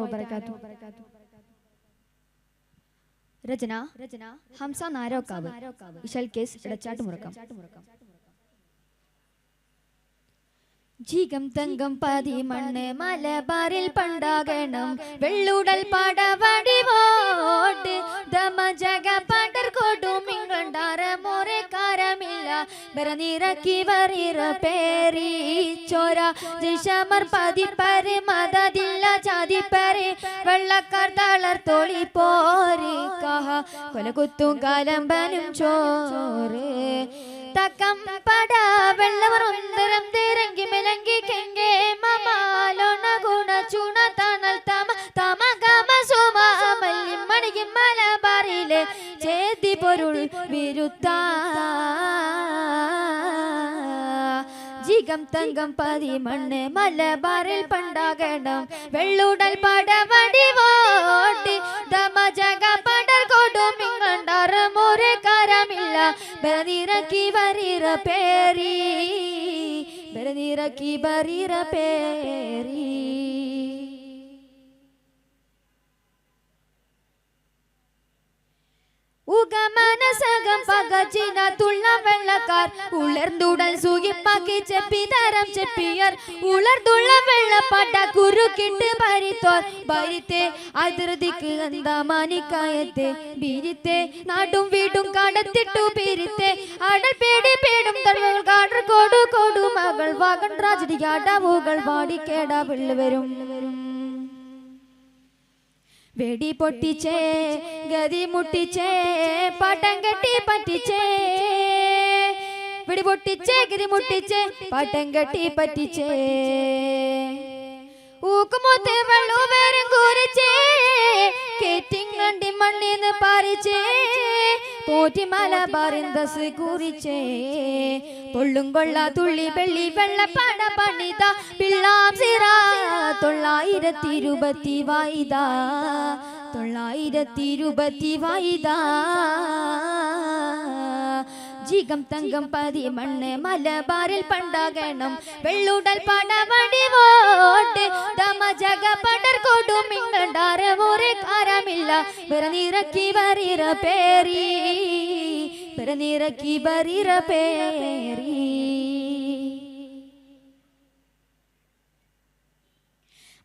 വബറകാതുഹു. രചന ഹംസ നാരോക്കാവ്, ഇശൽ കേസ് ഇടച്ചാട്ടുമുറക്കം. ജീകം തങ്കം പതി മണ്ണ് മലബാറിൽ പണ്ടാകണം, വെള്ളുടൽ പടവടിവോട്ട് ദമജക പടർ കൊടുമിങ്ങണ്ടാര മോറെ കാരമില്ല ബരനിറക്കി വറിറ പേരി ചോര ജിഷമർ പതിപ്പരെ മതദില്ല ചാതിപ്പരെ വെള്ളക്കാർ തളർ തോളി പോരി കഹ കൊലകുത്തും കാലമ്പനും ചോറ് തക്കം പട വെള്ളവർ ഒന്നരം തിരങ്കി മെലങ്കി കെങ്കെ മമാലോണ ഗുണ ചുണ തണൽ തമ തമ ഗമ സുമ മല്ലി മണിക്ക് മലബാറിലെ ചേതി പൊരുൾ വിരുത്ത ജീകം തങ്കം പതി മണ്ണ് മലബാറിൽ പണ്ടാകണം, വെള്ളുടൽ പടവടിവോട്ടി ദമജക പടർ കൊടുമിങ്ങണ്ടാര മോരെ കാരമില്ല ബരനിറക്കി വരിറ പേരി ബരനിറക്കി വരിറ പേരി. ഉഗമനസകം പകച്ചിന തുള്ള വെള്ളക്കാർ ഉളർന്നുടൽ സുഖിപ്പാക്കി ചെപ്പി തരം ചെപ്പിയർ ഉളർന്നുള്ള വെള്ളപ്പാട്ട കുറുക്കിട്ട് ഭരിത്തോർ ഭരിത്തെ അതിർതിക്ക് എന്താ മാനിക്കായത്തെ ബീരിത്തെ നാടും വീടും കടത്തിട്ടു പിരിത്തെ അടൽ പേടി പേടും തടകൾ കാടർ കോടു കോടു മകൾ വാഗൺ രാജടി അടവുകൾ വാടിക്കേട വെള്ളുവരും വെടി പൊട്ടിച്ചേ ഗതി മുട്ടിച്ചേ പാട്ടം കെട്ടി പറ്റിച്ചേ വെടി പൊട്ടിച്ചേ ഗതി മുട്ടിച്ചേ പാട്ടം കെട്ടി പറ്റിച്ചേ ഊക്കുമൊത്തെ വെള്ളുവേരും കൂരിച്ചേ കേറ്റിങ്ങണ്ടി മണ്ണിന്ന് പാറിച്ചേ പോറ്റി മലബാറിന്തസ് കുറിച്ചേ പൊള്ളും കൊള്ള തുള്ളി വെള്ളി വെള്ളപ്പാട പണിത പിള്ളാം സിറ 920 വായിത 920 വായിത ജീകം തങ്കം പതി മണ്ണ് മലബാറിൽ പണ്ടാകണം, വെള്ളുടൽ പടവടിവോട്ട് ദമജക പടർ കൊടുമിങ്ങണ്ടാര മോറെ കാരമില്ല ബരനിറക്കി വരിറ പേരി ബരനിറക്കി വരിറ പേരി.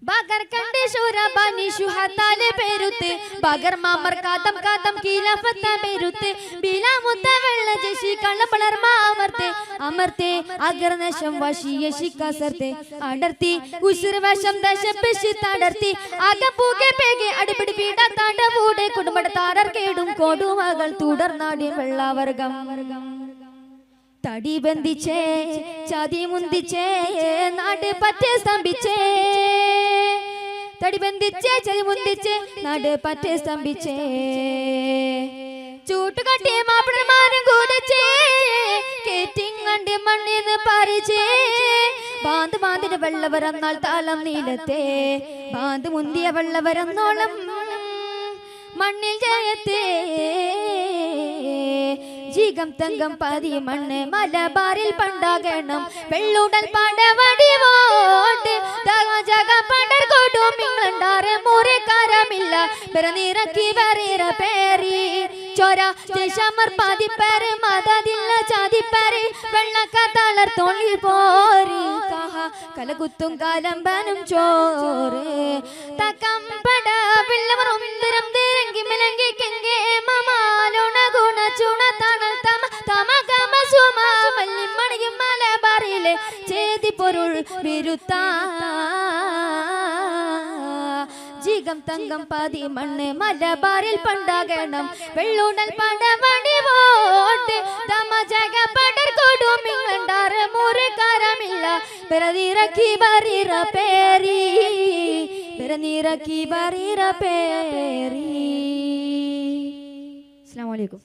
बागर कंडे शोरा बानी शुहाताले पेरुते बागर मामर कादम कादम कीला फत्ता पेरुते बिला मुद्दा वेल्ला जशी कळपळर मामरते अमरते अगर नशम वाशी यशी कासरते आडरती उसिर वशम दश पिशी ताडरती आग पूगे पेगे अडिबिडी पीडा तांडवूडे कुडुंबड तारर केडुम कोडु मകൾ തുടർനാടി വെള്ളവർഗം തടി ബന്ധിച്ചേ ചതി മുന്തിച്ചേ നാട് പറ്റേ സ്തംഭിച്ചേ തടി ബന്ധിച്ചേ ചതി മുന്തിച്ചേ നാട് പറ്റേ സ്തംഭിച്ചേ ചൂട്ടുകട്ടി മാപ്പിളമാരും കൂടിച്ചേ കേറ്റിങ്ങണ്ടി മണ്ണിന്ന് പറിച്ചേ ബാന്ത് ബാന്തിന് വെള്ളവരന്നാൽ താളം നീലത്തെ ബാന്ത് മുന്തിയ വെള്ളവരന്നോളം മണ്ണിൽ ജയത്തേ ജീകം തങ്കം പതി മണ്ണ് മലബാറിൽ പണ്ടാകണം, വെള്ളുടൽ പടവടിവോട്ട് ദമജക പടർ കൊടുമിങ്ങണ്ടാര മോറെ കാരമില്ല ബരനിറക്കി വരിറ പേരി ചോര ജിഷമർ പതിപ്പരെ മതദില്ല ചാതിപ്പരെ വെള്ളക്കാർ തളർ തോളി പോരി കഹ കലകുത്തും കാലമ്പനും ചോറ് തക്കം പട വെള്ളവർ ഒന്നരം തിരങ്കി മെലങ്കി കെങ്കെ മമാലോണ ഗുണ ചുണ തണൽ തമ തമ ഗമ സുമ മല്ലി മണിക്ക് മലബാറിലെ ചേതി പൊരുൾ വിരുത്ത ജീകം തങ്കം പതി മണ്ണ് മലബാറിൽ പണ്ടാകണം, വെള്ളുടൽ പടവടിവോട്ട് ദമജക പടർ കൊടുമിങ്ങണ്ടാര മോറെ കാരമില്ല ബരനിറക്കി വരിറ പേരി ബരനിറക്കി വരിറ പേരി. അസ്സലാമു അലൈക്കും.